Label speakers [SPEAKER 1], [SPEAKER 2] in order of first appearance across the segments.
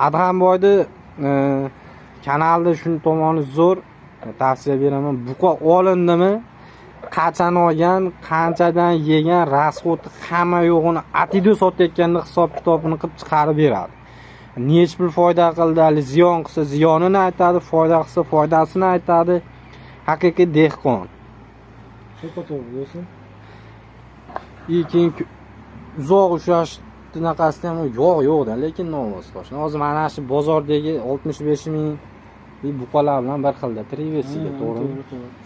[SPEAKER 1] Adhamboyni kanalda shuni tomoni zo'r tavsiya beraman. Buqa olindimi, qachon olgan, qanchadan yegan, rasxoti hamma yo'g'ini atidu sotayotganda hisob kitobini qilib chiqarib beradi. Nech pul foyda qildi, ziyon qilsa ziyonini aytadi, foyda qilsa foydasini aytadi. Haqiqiy dehqon.
[SPEAKER 2] To'g'ri bo'lsin.
[SPEAKER 1] Keyin uzoq ushlash bunaqasida ham yo'q-da, lekin nomus toshni. Hozir mana shu bozordagi 65 ming buqalar bilan bir xilda Trivesiga, to'g'rimi?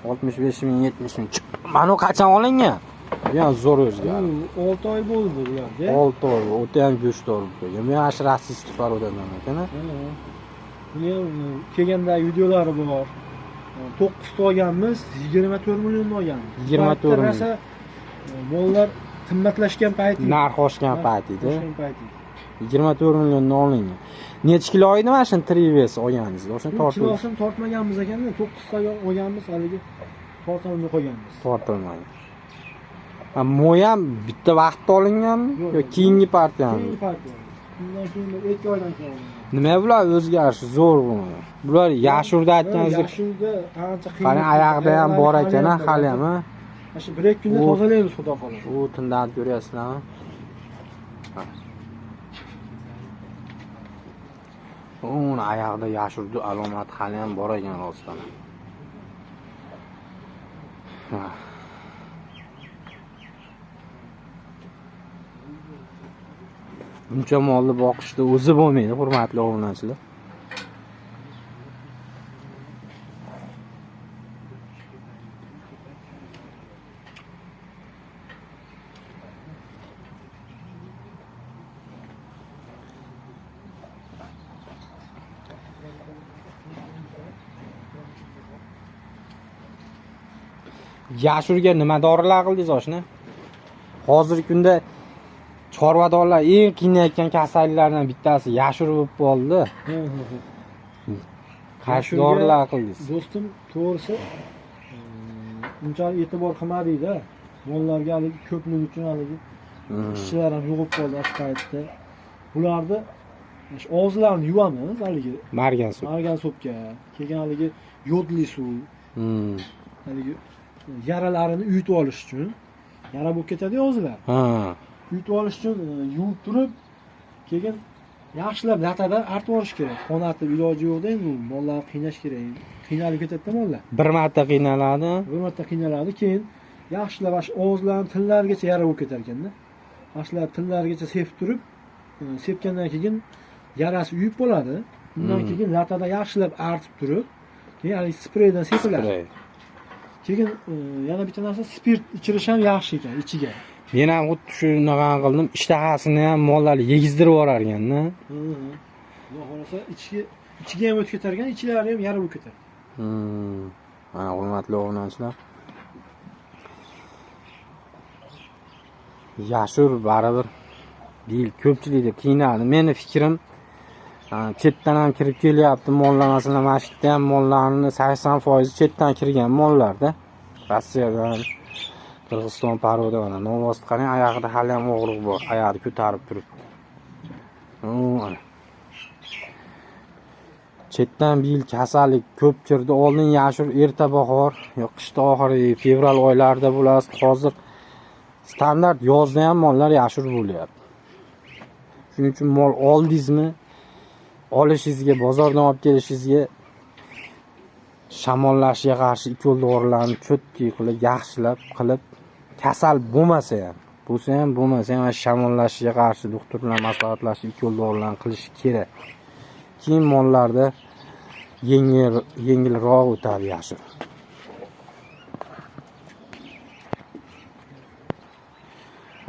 [SPEAKER 1] 65 ming, 70 ming. Mana u qachon olingan? Yana zo'r o'zgardi.
[SPEAKER 2] 6 oy bo'ldi bularga.
[SPEAKER 1] 6 oy, o'ta ham go'sht olib qo'ygan. Men ash rossiyskiy parodaman ekan-a.
[SPEAKER 2] Buni kelgandagi videolari bor. 9 ta olganmiz, 24 million olganmiz.
[SPEAKER 1] 24 million.
[SPEAKER 2] Mollar qimmatlashgan payti.
[SPEAKER 1] Narx oshgan payti edi. 24 million olingan. Necha kilo oydi mana shu Trives olganingiz? O'sha tortib.
[SPEAKER 2] Kilosini tortmaganmiz ekanda, 9 ta olganmiz, haligi tortilmay qo'yganmiz.
[SPEAKER 1] Tortilmagan. Mo'yam bitta vaqtda olinganmi yo keyingi partiyami?
[SPEAKER 2] Keyingi partiya. Undan keyin 2 oydan keyin.
[SPEAKER 1] Nima bular o'zgarish zo'r bo'lgan. Bular yashurda aytganingizdek.
[SPEAKER 2] Yashurda ancha qiyin.
[SPEAKER 1] Qani oyog'ida ham bor ekan, hali ham.
[SPEAKER 2] Mana shu 1-2 kunda tozalaymiz, xudo xolasa.
[SPEAKER 1] U tindan ko'ryapsizlarmi? Uni oyog'ida yashurda alomati hali ham bor ekan rostdan. Buncha molni boqishda o'zi bo'lmaydi, hurmatli obunachilar. Yashurga nima dorilar qildingiz oshna? Hozirgi kunda chorvadorlar eng qiynayotgan kasalliklardan bittasi yashur bo'lib qoldi. Qaysi dorilar qildingiz?
[SPEAKER 2] Do'stim, to'g'risi unchalik e'tibor qilmadingda. Mollarga haligi ko'plik uchun haligi ishchilar ham yo'qib qoldi shu paytda. Bularni og'izlarini yuvamiz haligi
[SPEAKER 1] Margan suv.
[SPEAKER 2] Margan suvga, keyin haligi yodli suv. Haligi yaralarini uyutib olish uchun. Yara bo'lib ketadi og'izlar. Uyutib olish uchun yuvib turib, keyin yaxshilab latada artib olish kerak. Qonatib iloji yo'qda endi mollarni qiynash kerak. Qiynalib ketadi mollar.
[SPEAKER 1] Bir marta qiynaladi.
[SPEAKER 2] Bir marta qiynaladi, keyin yaxshilab og'izlarini tillarigacha yara bo'lib ketar ekanda. Yaxshilab tillarigacha sepib turib, sepgandan keyin yarasi uyib bo'ladi. Undan keyin latada yaxshilab artib turib, keyin haligi spreydan sepiladi. Keyin yana bitta narsa spirt ichirish ham yaxshi ekan ichiga.
[SPEAKER 1] Men ham xuddi shunaqa qildim. Ishtahasini ham mollarni yegizdirib yurar ekanda.
[SPEAKER 2] Xudo xolasa ichiga ham o'tib ketar ekan, ichlari ham yara bo'lib ketar.
[SPEAKER 1] Mana hurmatli obunachilar. Yashur baribir deyil ko'pchilikda qiynaladi. Meni fikrim chetdan ham kirib kelyapti mollar, masalan, mana shu yerda ham mollarning 80% chetdan kirgan mollarda. Rossiyadan, Qirg'iziston paroda mana novost qarang, oyog'ida hali ham og'riq bor, oyog'ini ko'tarib turibdi. Chetdan bu yil kasallik ko'p kirdi. Oldin yashur erta bahor, yo qishda oxiri fevral oylarida bo'ladi. Hozir standart yozda ham mollar yashur bo'lyapti. Shuning uchun mol oldingizmi, olishingizga, bozordan olib kelishingizga shamollashga qarshi ikki dorilarni cho'tki qilib, yaxshilab qilib, kasal bo'lmasa ham shamollashga qarshi doktor bilan maslahatlashib ikki dorilarni qilish kerak. Keyin mollarda yengilroq o'tadi yashur.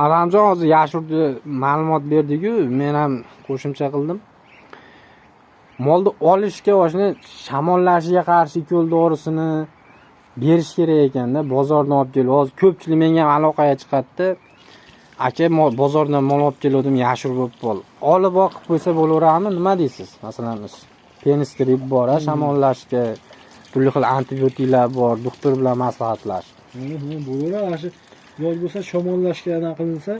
[SPEAKER 1] Alamjon hozir yashurni ma'lumot berdi-ku, men ham qo'shimcha qildim. Molni olishga o'shni shamollashiga qarshi ikki dorisini berish kerak ekanda, bozordan olib kelib. Hozir ko'pchilik menga ham aloqaga chiqadi. Aka, bozordan mol olib keldim, yashur bo'lib qoldi. Olib boqib qo'ysa bo'laveradimi? Nima deysiz? Masalan, penistrib bor, shamollashga turli xil antibiotiklar bor, doktor bilan maslahatlash.
[SPEAKER 2] Bo'laveradi. Shu iloji bo'lsa shamollashga qilinsa,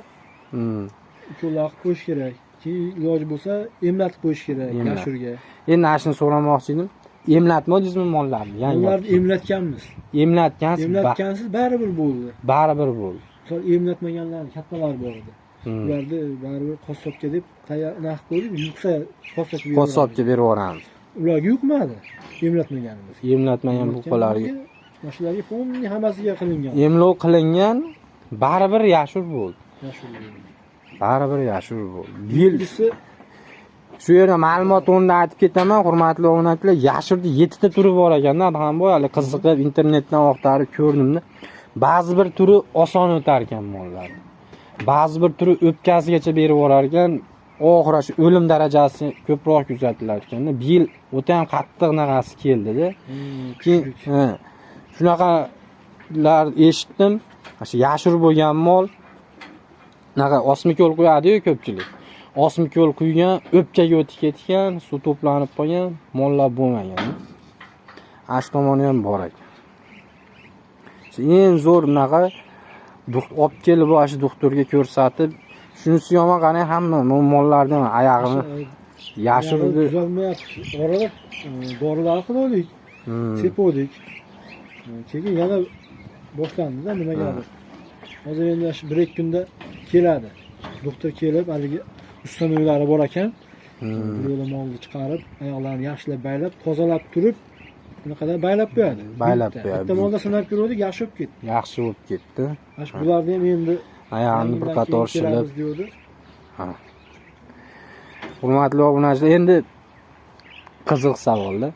[SPEAKER 2] ukollar qo'yish kerak. keyin iloji bo'lsa emlatib qo'yish kerak
[SPEAKER 1] Emlat.
[SPEAKER 2] yashurga.
[SPEAKER 1] Endi ana shuni so'ramoqchi edim. Emlatmadingizmi mollarni?
[SPEAKER 2] Ularni emlatganmiz.
[SPEAKER 1] Emlatgansiz,
[SPEAKER 2] Emlatgansiz baribir bo'ldi.
[SPEAKER 1] baribir bo'ldi.
[SPEAKER 2] Misol emlatmaganlarni kattalar bor edi. Ularni baribir qassobga deb naq qo'ydik, yuksa qassobga
[SPEAKER 1] Qassobga berib yuboramiz.
[SPEAKER 2] Ularga yuqmadi. Emlatmaganimiz.
[SPEAKER 1] Emlatmagan buqalarga
[SPEAKER 2] Mashlarga pomni hammasiga qilingan.
[SPEAKER 1] emlov qilingan, baribir yashur bo'ldi.
[SPEAKER 2] Yashurga.
[SPEAKER 1] Baribir yashur bo'ldi. Yil
[SPEAKER 2] Birisi
[SPEAKER 1] shu yerda ma'lumot o'rnida aytib ketaman, hurmatli obunachilar, yashurda 7 ta turi bor ekanda, ham bu hali qiziqib internetdan oqtarib ko'rdimda. Ba'zi bir turi oson o'tar ekan mollar. Ba'zi bir turi o'pkasigacha berib yuborar ekan, oxiri shu o'lim darajasi ko'proq kuzatilar ekanda. Bu yil o'ta ham qattiq naqasi keldi-da. Keyin shunaqalar eshitdim. Shu yashur bo'lgan mol naqa osmiko'l qo'yadi-yu ko'pchilik. Osmiko'l quygan, o'pkaga o'tib ketgan, suv to'planib qolgan, mollar bo'lmagan. Ash tomoni ham bor ekan. Eng zo'r naqa olib kelib o'sha doktorga ko'rsatib, shunisi yomon qarang, hamma mollardan oyog'ini yashirdi.
[SPEAKER 2] tuzalmayapti. Orada dorilar qildik, sepdik. Keyin yana boshlandi-da nimagadir. Hozir endi 1-2 kunda keladi. Doktor kelib, haligi ustanovlari bor ekan. Yo'li molni chiqarib, oyoqlarini yaxshilab baylab, tozalab turib, bunaqada baylab qo'yadi.
[SPEAKER 1] Baylab qo'yadi.
[SPEAKER 2] Bitta molda sinab ko'rdik, yaxshi bo'lib ketdi.
[SPEAKER 1] Yaxshi bo'lib ketdi.
[SPEAKER 2] Mana bularni ham endi
[SPEAKER 1] Oyog'ini bir qator shilib.
[SPEAKER 2] kelamiz deydi.
[SPEAKER 1] Ha. Hurmatli obunachilar, endi qiziq savolda.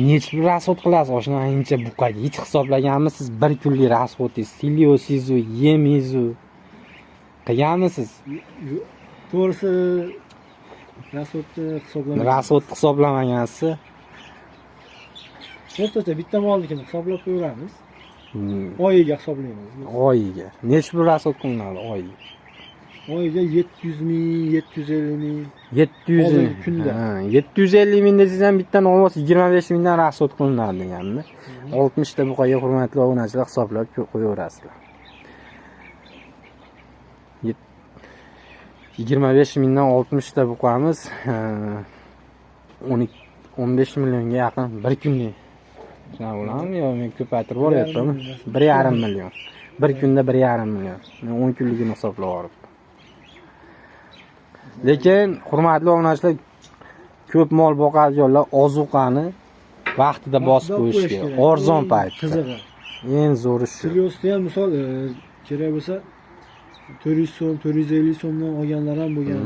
[SPEAKER 1] Necha rasxod qilasiz? Oshna ancha buqaga hech hisoblaganmisiz? 1 kunlik rasxodingiz, siliosizu, yemizu qilganmisiz?
[SPEAKER 2] To'g'risi rasxodni hisoblamagan.
[SPEAKER 1] Rasxod hisoblamagansiz.
[SPEAKER 2] O'rtacha bitta molnikini hisoblab qo'yamiz. Oyiga hisoblaymiz.
[SPEAKER 1] Oyiga. Necha bir rasxod qilinadi oyiga?
[SPEAKER 2] Oyiga 700 ming, 750 ming.
[SPEAKER 1] 700
[SPEAKER 2] Hozirgi kunda.
[SPEAKER 1] 750 ming desangiz ham bitta olmasa 25 mingdan rasxod qilinadi deganmi? 60 ta buqaga hurmatli obunachilar hisoblab qo'yaverasizlar. 25 mingdan 60 ta buqamiz 15 millionga yaqin bir kunlik. Shuna bo'ladimi yo men ko'paytirib olyapmanmi? 1,5 million. Bir kunda 1,5 million. Men 10 kunligini hisoblab olib. Lekin hurmatli obunachilar, ko'p mol boqadiganlar ozuqani vaqtida bosib qo'yish kerak. Arzon paytda.
[SPEAKER 2] Qizig'i.
[SPEAKER 1] Eng zo'ri shu.
[SPEAKER 2] Siliosda ham misol kerak bo'lsa 400 so'm, 450 so'mdan olganlar ham bo'lgan.